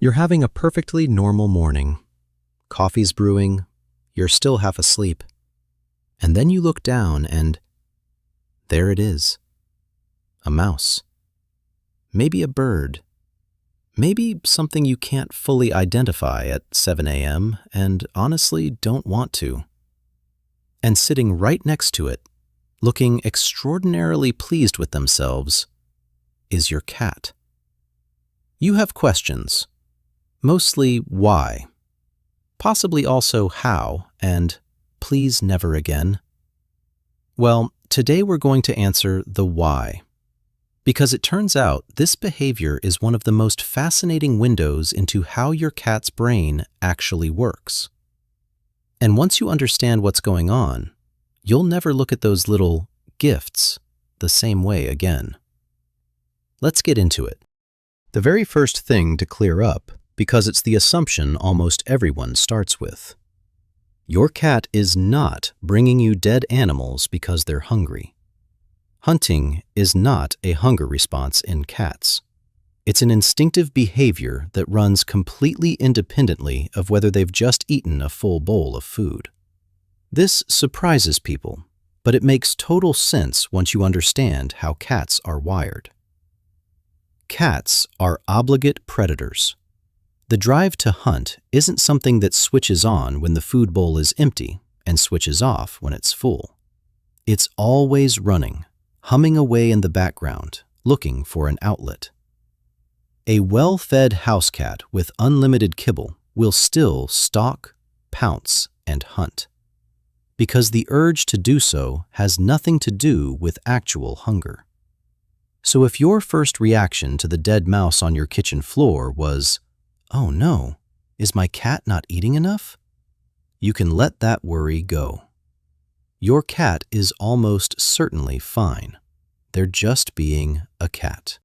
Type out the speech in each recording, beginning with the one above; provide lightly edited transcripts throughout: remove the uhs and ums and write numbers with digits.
You're having a perfectly normal morning. Coffee's brewing, you're still half asleep. And then you look down and there it is. A mouse. Maybe a bird. Maybe something you can't fully identify at 7 a.m. and honestly don't want to. And sitting right next to it, looking extraordinarily pleased with themselves, is your cat. You have questions. Mostly why, possibly also how, and please never again. Well, today we're going to answer the why, because it turns out this behavior is one of the most fascinating windows into how your cat's brain actually works. And once you understand what's going on, you'll never look at those little gifts the same way again. Let's get into it. The very first thing to clear up, because it's the assumption almost everyone starts with. Your cat is not bringing you dead animals because they're hungry. Hunting is not a hunger response in cats. It's an instinctive behavior that runs completely independently of whether they've just eaten a full bowl of food. This surprises people, but it makes total sense once you understand how cats are wired. Cats are obligate predators. The drive to hunt isn't something that switches on when the food bowl is empty and switches off when it's full. It's always running, humming away in the background, looking for an outlet. A well-fed house cat with unlimited kibble will still stalk, pounce, and hunt, because the urge to do so has nothing to do with actual hunger. So if your first reaction to the dead mouse on your kitchen floor was, "Oh no, is my cat not eating enough?" you can let that worry go. Your cat is almost certainly fine. They're just being a cat.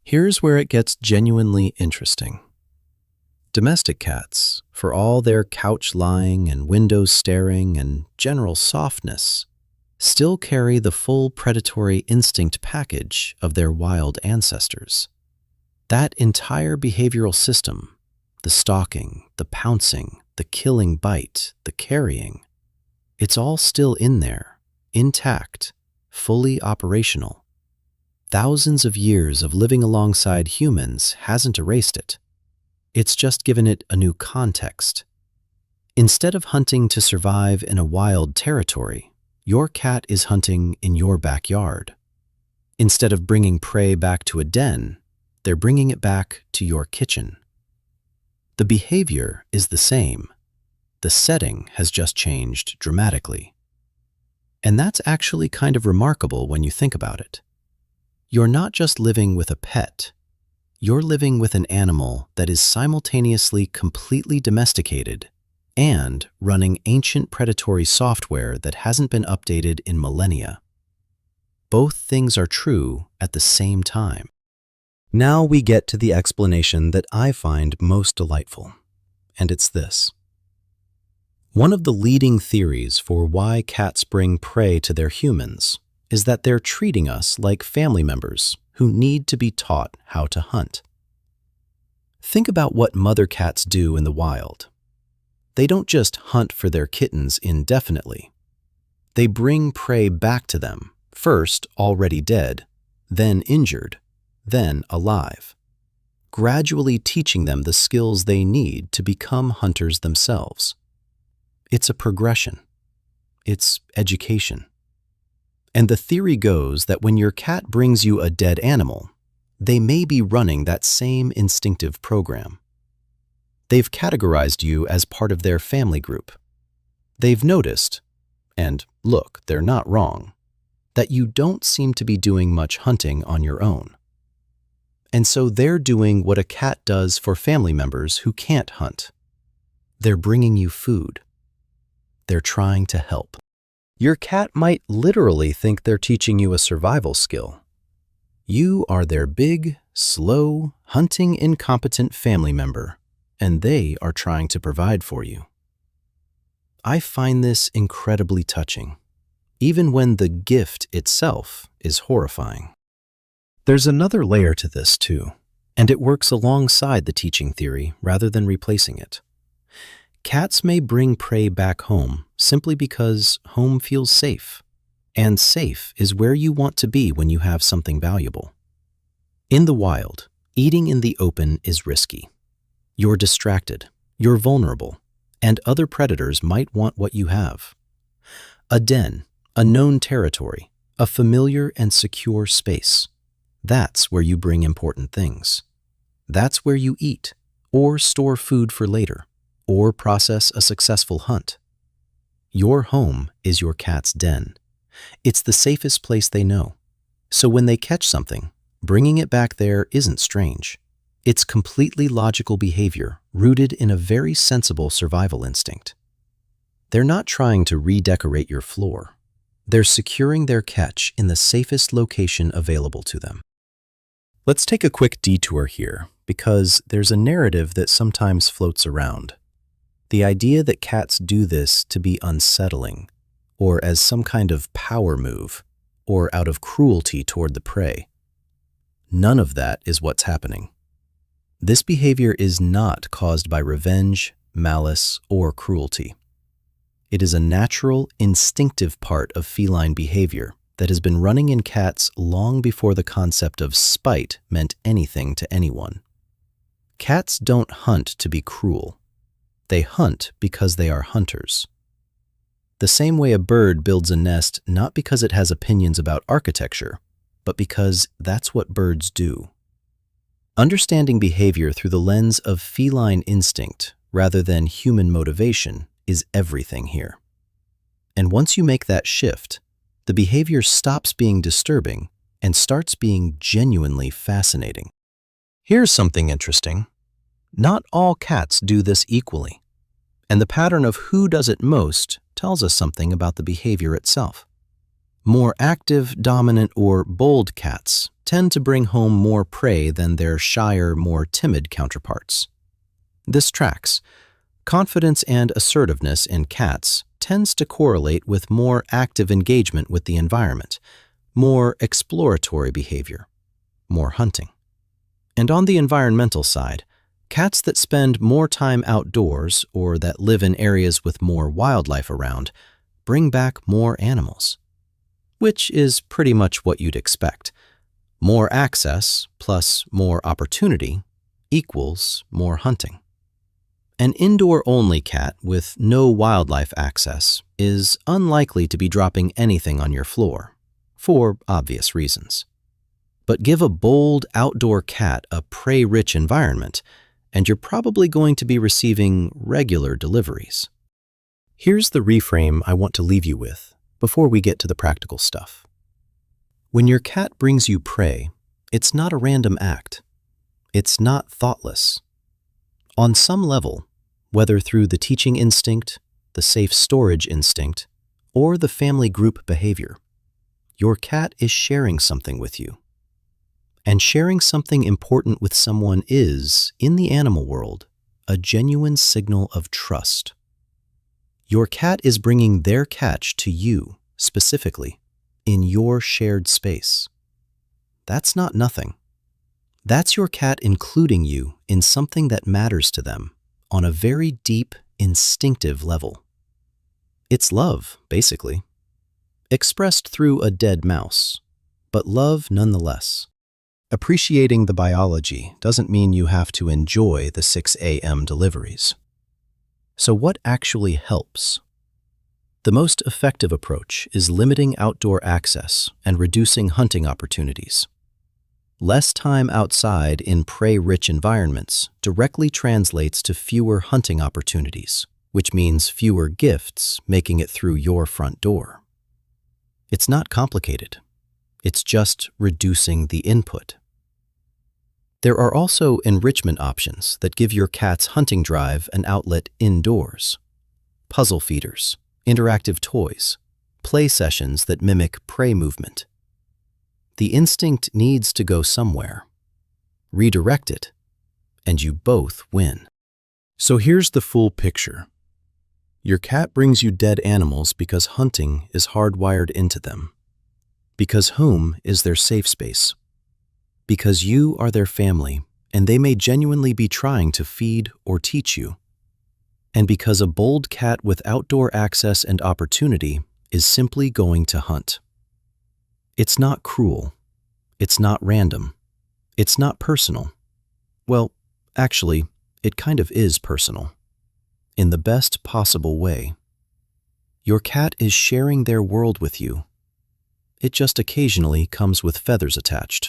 Here's where it gets genuinely interesting. Domestic cats, for all their couch lying and windows staring and general softness, still carry the full predatory instinct package of their wild ancestors. That entire behavioral system, the stalking, the pouncing, the killing bite, the carrying, it's all still in there, intact, fully operational. Thousands of years of living alongside humans hasn't erased it. It's just given it a new context. Instead of hunting to survive in a wild territory, your cat is hunting in your backyard. Instead of bringing prey back to a den, they're bringing it back to your kitchen. The behavior is the same. The setting has just changed dramatically. And that's actually kind of remarkable when you think about it. You're not just living with a pet. You're living with an animal that is simultaneously completely domesticated and running ancient predatory software that hasn't been updated in millennia. Both things are true at the same time. Now we get to the explanation that I find most delightful, and it's this. One of the leading theories for why cats bring prey to their humans is that they're treating us like family members who need to be taught how to hunt. Think about what mother cats do in the wild. They don't just hunt for their kittens indefinitely. They bring prey back to them, first already dead, then injured, then alive, gradually teaching them the skills they need to become hunters themselves. It's a progression. It's education. And the theory goes that when your cat brings you a dead animal, they may be running that same instinctive program. They've categorized you as part of their family group. They've noticed, and look, they're not wrong, that you don't seem to be doing much hunting on your own. And so they're doing what a cat does for family members who can't hunt. They're bringing you food. They're trying to help. Your cat might literally think they're teaching you a survival skill. You are their big, slow, hunting incompetent family member, and they are trying to provide for you. I find this incredibly touching, even when the gift itself is horrifying. There's another layer to this too. And it works alongside the teaching theory rather than replacing it. Cats may bring prey back home simply because home feels safe, and safe is where you want to be when you have something valuable. In the wild, eating in the open is risky. You're distracted, you're vulnerable, and other predators might want what you have. A den, a known territory, a familiar and secure space. That's where you bring important things. That's where you eat, or store food for later, or process a successful hunt. Your home is your cat's den. It's the safest place they know. So when they catch something, bringing it back there isn't strange. It's completely logical behavior rooted in a very sensible survival instinct. They're not trying to redecorate your floor. They're securing their catch in the safest location available to them. Let's take a quick detour here, because there's a narrative that sometimes floats around. The idea that cats do this to be unsettling, or as some kind of power move, or out of cruelty toward the prey. None of that is what's happening. This behavior is not caused by revenge, malice, or cruelty. It is a natural, instinctive part of feline behavior that has been running in cats long before the concept of spite meant anything to anyone. Cats don't hunt to be cruel. They hunt because they are hunters. The same way a bird builds a nest not because it has opinions about architecture, but because that's what birds do. Understanding behavior through the lens of feline instinct rather than human motivation is everything here. And once you make that shift, the behavior stops being disturbing and starts being genuinely fascinating. Here's something interesting. Not all cats do this equally, and the pattern of who does it most tells us something about the behavior itself. More active, dominant, or bold cats tend to bring home more prey than their shyer, more timid counterparts. This tracks. Confidence and assertiveness in cats tends to correlate with more active engagement with the environment, more exploratory behavior, more hunting. And on the environmental side, cats that spend more time outdoors or that live in areas with more wildlife around bring back more animals, which is pretty much what you'd expect. More access plus more opportunity equals more hunting. An indoor-only cat with no wildlife access is unlikely to be dropping anything on your floor, for obvious reasons. But give a bold outdoor cat a prey-rich environment, and you're probably going to be receiving regular deliveries. Here's the reframe I want to leave you with before we get to the practical stuff. When your cat brings you prey, it's not a random act. It's not thoughtless. On some level, whether through the teaching instinct, the safe storage instinct, or the family group behavior, your cat is sharing something with you. And sharing something important with someone is, in the animal world, a genuine signal of trust. Your cat is bringing their catch to you, specifically, in your shared space. That's not nothing. That's your cat including you in something that matters to them on a very deep, instinctive level. It's love, basically. Expressed through a dead mouse, but love nonetheless. Appreciating the biology doesn't mean you have to enjoy the 6 a.m. deliveries. So what actually helps? The most effective approach is limiting outdoor access and reducing hunting opportunities. Less time outside in prey-rich environments directly translates to fewer hunting opportunities, which means fewer gifts making it through your front door. It's not complicated. It's just reducing the input. There are also enrichment options that give your cat's hunting drive an outlet indoors. Puzzle feeders, interactive toys, play sessions that mimic prey movement. The instinct needs to go somewhere. Redirect it, and you both win. So here's the full picture. Your cat brings you dead animals because hunting is hardwired into them. Because home is their safe space. Because you are their family and they may genuinely be trying to feed or teach you. And because a bold cat with outdoor access and opportunity is simply going to hunt. It's not cruel. It's not random. It's not personal. Well, actually, it kind of is personal. In the best possible way. Your cat is sharing their world with you. It just occasionally comes with feathers attached.